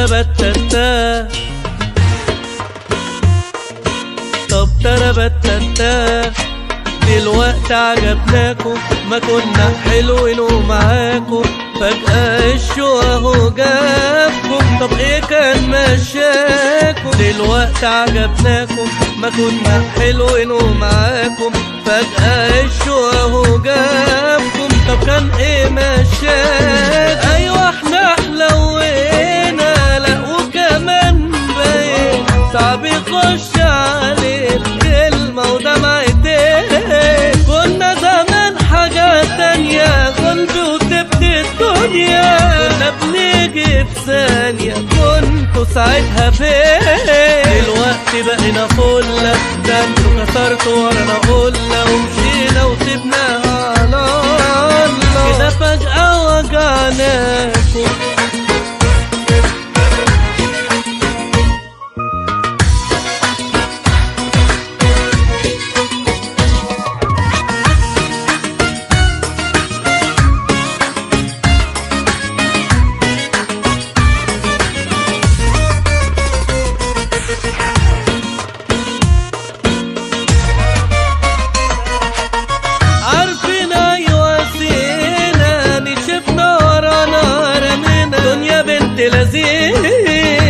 تربتتا طب تربتتا دلوقتي عجبناكم، ما كنا حلوين ومعاكم، فجأة الشو اهو جابكم. طب ايه كان مشاكم؟ دلوقتي عجبناكم، ما كنا حلوين ومعاكم، فجأة الشو اهو جابكم. طب كان ايه مشاكم؟ ايوه احنا حلوينا، لا وكمان باين صعب يخش عليه كلمة ودمعتين. كنا زمان حاجة تانية، قلبي وتبكي الدنيا، كنا بنيجي في ثانية، كنتوا ساعتها فين؟ دلوقتي بقينا فلة، ده انتوا كسرتوا ورانا قلة، ومشينا وسيبناها على الله، كده فجأة وجعناكم.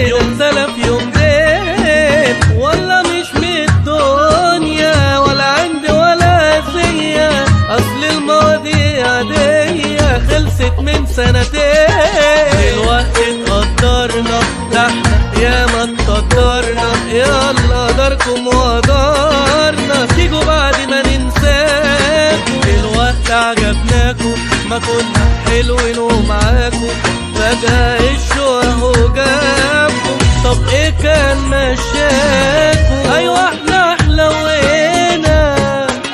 يوم سلف يوم زين، ولا مش من الدنيا، ولا عندي ولا زية، اصل المواضيع عادية خلصت من سنتين. دلوقتي اتقدرنا، ده احنا ياما اتقدرنا، يلا داركم وقدرنا، تيجوا بعد ما ننساكم. دلوقتي عجبناكم، ما كنا حلوين ومعاكم، فجأة الشو اهو جابكم. طب ايه كان مشاكم؟ ايوه احنا حلوينا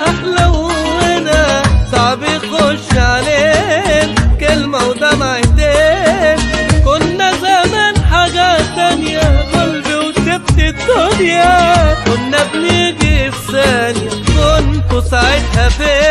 حلوينا، صعب يخش علينا كلمة ودمعتين. كنا زمان حاجة تانية، قلبي وسبت الدنيا، كنا بنيجي في ثانية، كنتوا ساعتها فين؟